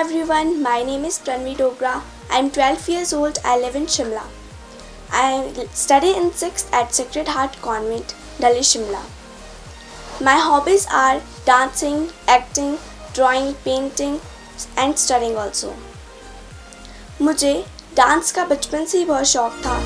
everyone, my name is Pranvi Dogra. I am 12 years old. I live in Shimla. I study in 6th at Sacred Heart Convent, Delhi, Shimla. My hobbies are dancing, acting, drawing, painting and studying also. मुझे dance का बचपन से ही बहुत शौक था।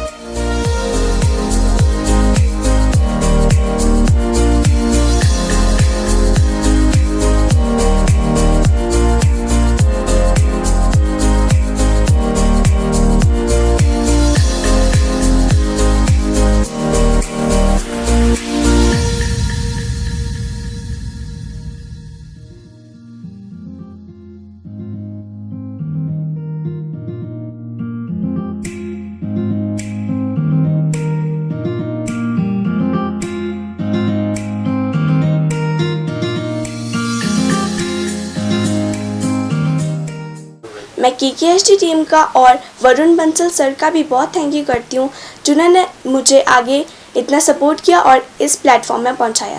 मैं KKSD team का और वरुण बंसल सर का भी बहुत थैंक यू करती हूँ जिन्होंने मुझे आगे इतना सपोर्ट किया और इस प्लेटफॉर्म में पहुँचाया।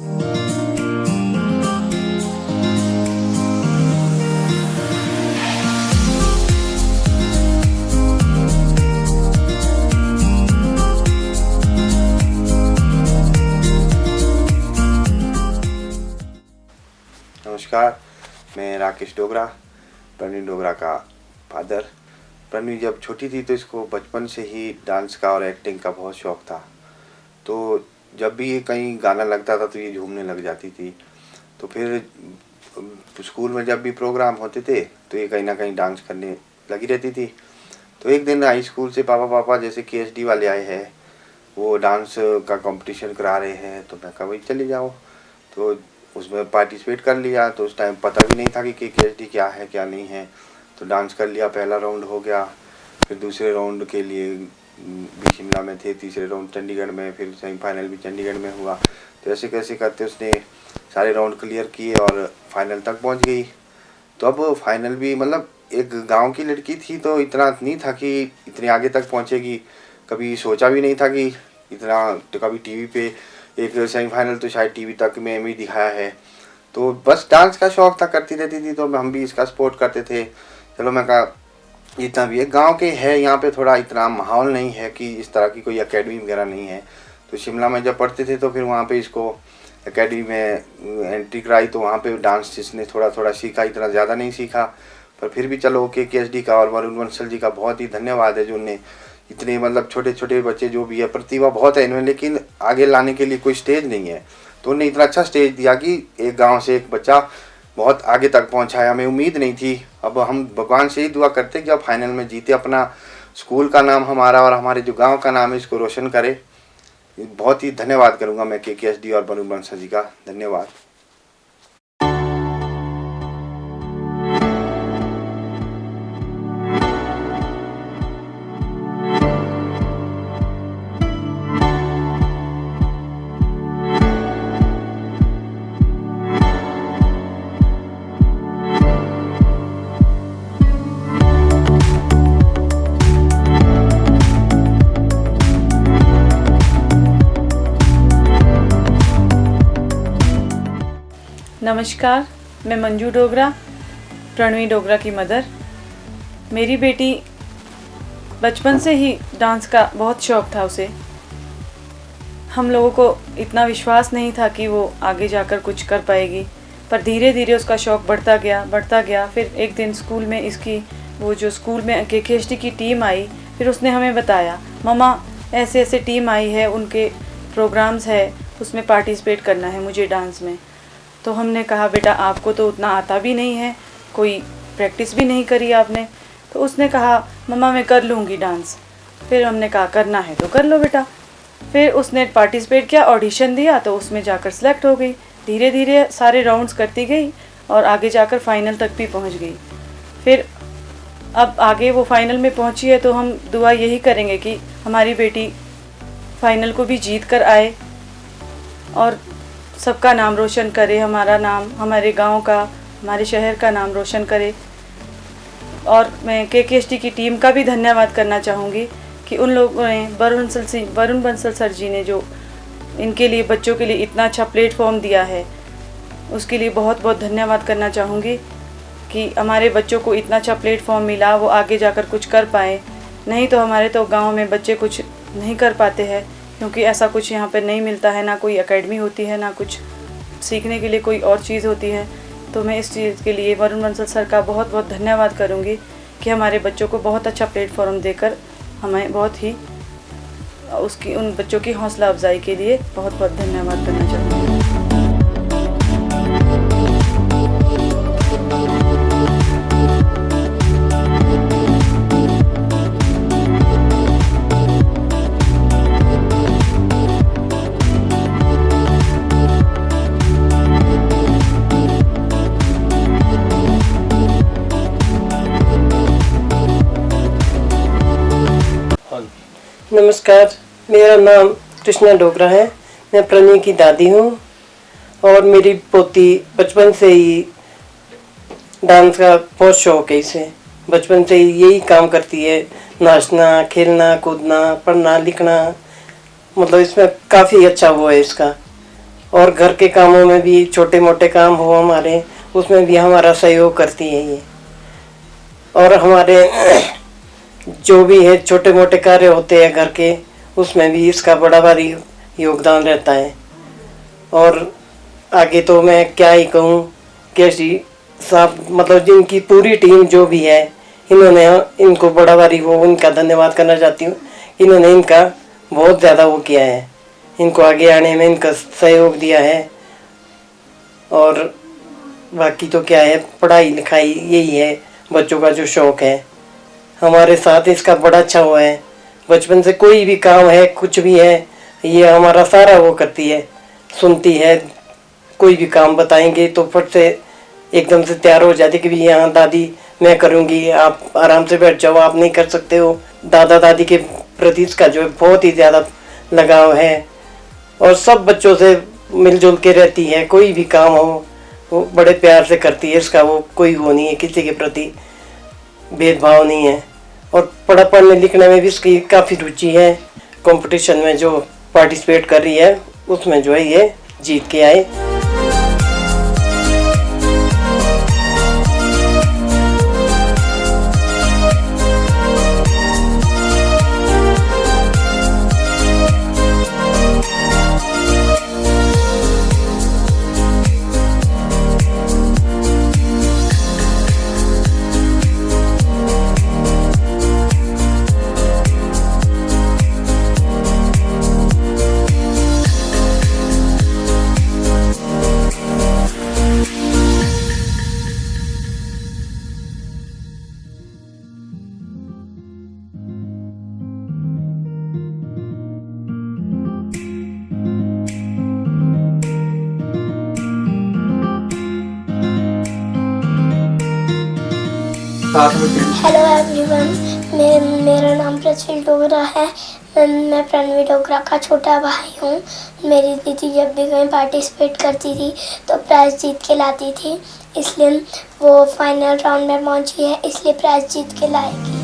नमस्कार, मैं राकेश डोगरा, प्रणवी डोगरा का फादर। प्रणवी जब छोटी थी तो इसको बचपन से ही डांस का और एक्टिंग का बहुत शौक़ था। तो जब भी ये कहीं गाना लगता था तो ये झूमने लग जाती थी। तो फिर स्कूल में जब भी प्रोग्राम होते थे तो ये कहीं ना कहीं डांस करने लगी रहती थी। तो एक दिन आई स्कूल से, पापा जैसे KSD वाले आए हैं, वो डांस का कंपटीशन करा रहे हैं। तो मैं कहा भाई चले जाओ। तो उसमें पार्टिसिपेट कर लिया। तो उस टाइम पता भी नहीं था कि KSD क्या है क्या नहीं है। तो डांस कर लिया, पहला राउंड हो गया। फिर दूसरे राउंड के लिए भी शिमला में थे, तीसरे राउंड चंडीगढ़ में, फिर सेमीफाइनल भी चंडीगढ़ में हुआ। तो ऐसे कैसे करते उसने सारे राउंड क्लियर किए और फाइनल तक पहुंच गई। तो अब फाइनल भी मतलब एक गांव की लड़की थी तो इतना नहीं था कि इतने आगे तक पहुंचेगी। कभी सोचा भी नहीं था कि इतना, तो कभी टीवी पे एक सेमीफाइनल तो शायद टीवी तक में भी दिखाया है। तो बस डांस का शौक़ था, करती रहती थी। तो हम भी इसका सपोर्ट करते थे। चलो मैं कहा इतना भी है, गांव के है, यहाँ पे थोड़ा इतना माहौल नहीं है कि इस तरह की कोई एकेडमी वगैरह नहीं है। तो शिमला में जब पढ़ते थे तो फिर वहाँ पे इसको एकेडमी में एंट्री कराई। तो वहाँ पे डांस इसने थोड़ा थोड़ा सीखा, इतना ज़्यादा नहीं सीखा, पर फिर भी चलो KKSD का और वरुण बंसल जी का बहुत ही धन्यवाद है जो उन्हें इतने मतलब छोटे छोटे बच्चे जो भी है, प्रतिभा बहुत है इनमें, लेकिन आगे लाने के लिए कोई स्टेज नहीं है। तो उन्हें इतना अच्छा स्टेज दिया कि एक गाँव से एक बच्चा बहुत आगे तक पहुंचाया। हमें उम्मीद नहीं थी। अब हम भगवान से ही दुआ करते कि जब फाइनल में जीते, अपना स्कूल का नाम हमारा और हमारे जो गांव का नाम है इसको रोशन करे। बहुत ही धन्यवाद करूंगा मैं KKSD और वरुण बंसल जी का। धन्यवाद। नमस्कार, मैं मंजू डोगरा, प्रणवी डोगरा की मदर। मेरी बेटी बचपन से ही डांस का बहुत शौक़ था उसे। हम लोगों को इतना विश्वास नहीं था कि वो आगे जाकर कुछ कर पाएगी, पर धीरे धीरे उसका शौक़ बढ़ता गया। फिर एक दिन स्कूल में इसकी वो जो स्कूल में KKSD की टीम आई, फिर उसने हमें बताया, मम्मा ऐसे ऐसे टीम आई है, उनके प्रोग्राम्स है, उसमें पार्टिसिपेट करना है मुझे डांस में। तो हमने कहा बेटा आपको तो उतना आता भी नहीं है, कोई प्रैक्टिस भी नहीं करी आपने। तो उसने कहा मम्मा मैं कर लूँगी डांस। फिर हमने कहा करना है तो कर लो बेटा। फिर उसने पार्टिसिपेट किया, ऑडिशन दिया, तो उसमें जाकर सेलेक्ट हो गई। धीरे धीरे सारे राउंड्स करती गई और आगे जाकर फाइनल तक भी पहुंच गई। फिर अब आगे वो फाइनल में पहुंची है तो हम दुआ यही करेंगे कि हमारी बेटी फाइनल को भी जीत कर आए और सबका नाम रोशन करे, हमारा नाम, हमारे गांव का, हमारे शहर का नाम रोशन करे। और मैं KKSD की टीम का भी धन्यवाद करना चाहूँगी कि उन लोगों ने वरुण बंसल सर जी ने जो इनके लिए, बच्चों के लिए इतना अच्छा प्लेटफॉर्म दिया है, उसके लिए बहुत बहुत धन्यवाद करना चाहूँगी कि हमारे बच्चों को इतना अच्छा प्लेटफॉर्म मिला, वो आगे जाकर कुछ कर पाए। नहीं तो हमारे तो गांव में बच्चे कुछ नहीं कर पाते हैं, क्योंकि ऐसा कुछ यहाँ पर नहीं मिलता है, ना कोई एकेडमी होती है, ना कुछ सीखने के लिए कोई और चीज़ होती है। तो मैं इस चीज़ के लिए वरुण बंसल सर का बहुत बहुत धन्यवाद करूँगी कि हमारे बच्चों को बहुत अच्छा प्लेटफॉर्म देकर हमें बहुत ही उन बच्चों की हौसला अफजाई के लिए बहुत बहुत धन्यवाद करना चाहूँगी। नमस्कार, मेरा नाम कृष्णा डोगरा है। मैं प्रणवी की दादी हूँ और मेरी पोती बचपन से ही डांस का बहुत शौक है इसे। बचपन से ही यही काम करती है, नाचना, खेलना, कूदना, पढ़ना, लिखना, मतलब इसमें काफ़ी अच्छा वो है इसका। और घर के कामों में भी छोटे मोटे काम हो हमारे, उसमें भी हमारा सहयोग करती है ये। और हमारे जो भी है छोटे मोटे कार्य होते हैं घर के, उसमें भी इसका बड़ा भारी योगदान रहता है। और आगे तो मैं क्या ही कहूँ, कैसी साहब मतलब जिनकी पूरी टीम जो भी है, इनको बड़ा भारी वो उनका धन्यवाद करना चाहती हूँ। इन्होंने इनका बहुत ज़्यादा वो किया है, इनको आगे आने में इनका सहयोग दिया है। और बाकी तो क्या है, पढ़ाई लिखाई यही है बच्चों का जो शौक़ है। हमारे साथ इसका बड़ा अच्छा हुआ है। बचपन से कोई भी काम है, कुछ भी है, ये हमारा सारा वो करती है, सुनती है। कोई भी काम बताएंगे तो फट से एकदम से तैयार हो जाती कि भी हाँ दादी मैं करूँगी, आप आराम से बैठ जाओ, आप नहीं कर सकते हो। दादा दादी के प्रति इसका जो है बहुत ही ज़्यादा लगाव है और सब बच्चों से मिलजुल के रहती है। कोई भी काम हो वो बड़े प्यार से करती है। इसका वो कोई वो नहीं है, किसी के प्रति भेदभाव नहीं है। और पढ़ने लिखने में भी इसकी काफ़ी रुचि है। कंपटीशन में जो पार्टिसिपेट कर रही है उसमें जो है ये जीत के आए। हेलो एवरीवन, मेरा नाम प्रचुल डोगरा है। मैं प्रणवी डोगरा का छोटा भाई हूँ। मेरी दीदी जब भी कहीं पार्टिसिपेट करती थी तो प्राइज़ जीत के लाती थी, इसलिए वो फाइनल राउंड में पहुँची है, इसलिए प्राइज़ जीत के लाएगी।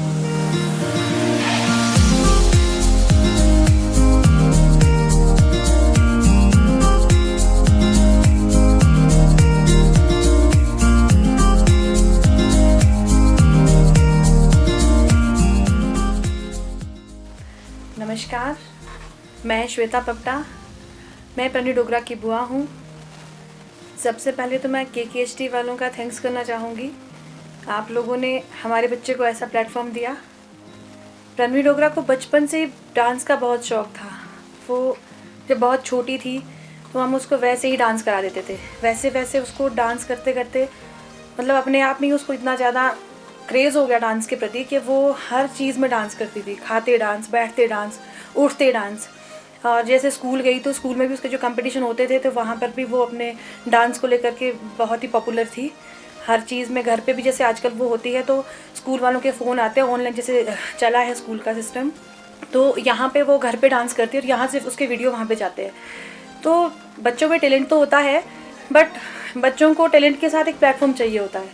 नमस्कार, मैं श्वेता पपटा। मैं प्रणवी डोगरा की बुआ हूँ। सबसे पहले तो मैं KKHT वालों का थैंक्स करना चाहूँगी। आप लोगों ने हमारे बच्चे को ऐसा प्लेटफॉर्म दिया। प्रणवी डोगरा को बचपन से डांस का बहुत शौक़ था। वो जब बहुत छोटी थी तो हम उसको वैसे ही डांस करा देते थे। वैसे वैसे उसको डांस करते करते मतलब अपने आप में ही उसको इतना ज़्यादा क्रेज़ हो गया डांस के प्रति कि वो हर चीज़ में डांस करती थी। खाते डांस, बैठते डांस, उठते डांस। और जैसे स्कूल गई तो स्कूल में भी उसके जो कंपटीशन होते थे तो वहाँ पर भी वो अपने डांस को लेकर के बहुत ही पॉपुलर थी। हर चीज़ में, घर पे भी जैसे आजकल वो होती है तो स्कूल वालों के फ़ोन आते हैं, ऑनलाइन जैसे चला है स्कूल का सिस्टम, तो यहाँ पे वो घर पे डांस करती है और यहाँ से उसके वीडियो वहाँ पे जाते हैं। तो बच्चों में टैलेंट तो होता है, बट बच्चों को टैलेंट के साथ एक प्लेटफॉर्म चाहिए होता है।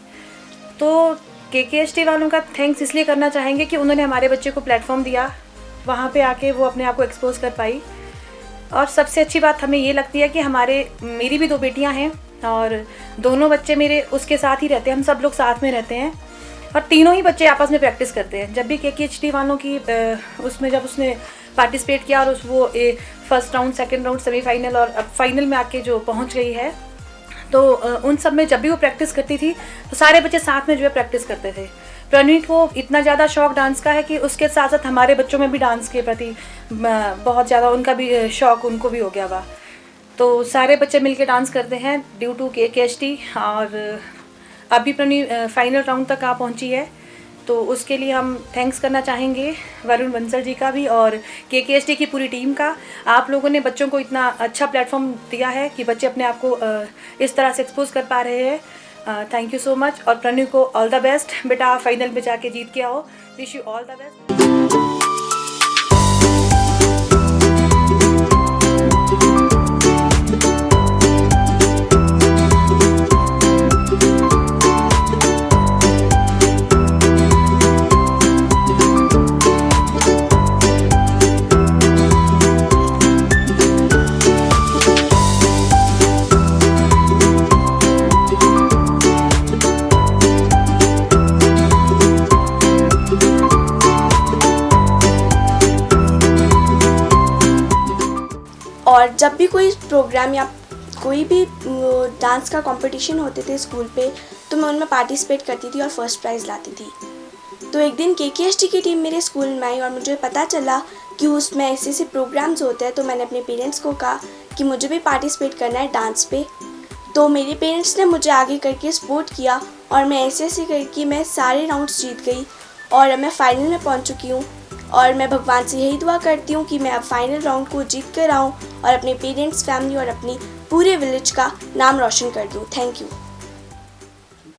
तो KKHT वालों का थैंक्स इसलिए करना चाहेंगे कि उन्होंने हमारे बच्चे को प्लेटफॉर्म दिया, वहाँ पे आके वो अपने आप को एक्सपोज कर पाई। और सबसे अच्छी बात हमें ये लगती है कि मेरी भी 2 बेटियाँ हैं, और दोनों बच्चे मेरे उसके साथ ही रहते हैं, हम सब लोग साथ में रहते हैं और तीनों ही बच्चे आपस में प्रैक्टिस करते हैं। जब भी KKHD वालों की उसमें जब उसने पार्टिसिपेट किया और वो first round, second round, semifinal और अब फाइनल में आके जो पहुंच गई है, तो उन सब में जब भी वो प्रैक्टिस करती थी तो सारे बच्चे साथ में जो है प्रैक्टिस करते थे। प्रणवी को इतना ज़्यादा शौक डांस का है कि उसके साथ साथ हमारे बच्चों में भी डांस के प्रति बहुत ज़्यादा उनका भी शौक उनको भी हो गया हुआ। तो सारे बच्चे मिलके डांस करते हैं ड्यू टू KKHD। और अभी प्रणवी फाइनल राउंड तक आ पहुंची है, तो उसके लिए हम थैंक्स करना चाहेंगे वरुण बंसल जी का भी और KKHD की पूरी टीम का। आप लोगों ने बच्चों को इतना अच्छा प्लेटफॉर्म दिया है कि बच्चे अपने आप को इस तरह से एक्सपोज कर पा रहे हैं। Thank you so much. और प्रणवी को ऑल द बेस्ट बेटा, फाइनल में जाके जीत के आओ। Wish you all the best. और जब भी कोई प्रोग्राम या कोई भी डांस का कंपटीशन होते थे स्कूल पे, तो मैं उनमें पार्टिसिपेट करती थी और फर्स्ट प्राइज़ लाती थी। तो एक दिन KKHD की टीम मेरे स्कूल में आई और मुझे पता चला कि उसमें ऐसे ऐसे प्रोग्राम्स होते हैं। तो मैंने अपने पेरेंट्स को कहा कि मुझे भी पार्टिसिपेट करना है डांस पे। तो मेरे पेरेंट्स ने मुझे आगे करके सपोर्ट किया और मैं ऐसे ऐसे करके मैं सारे राउंड्स जीत गई और अब मैं फाइनल में पहुंच चुकी हूँ। और मैं भगवान से यही दुआ करती हूँ कि मैं अब फाइनल राउंड को जीत कर आऊँ और अपने पेरेंट्स, फैमिली और अपनी पूरे विलेज का नाम रोशन कर दूँ। Thank you.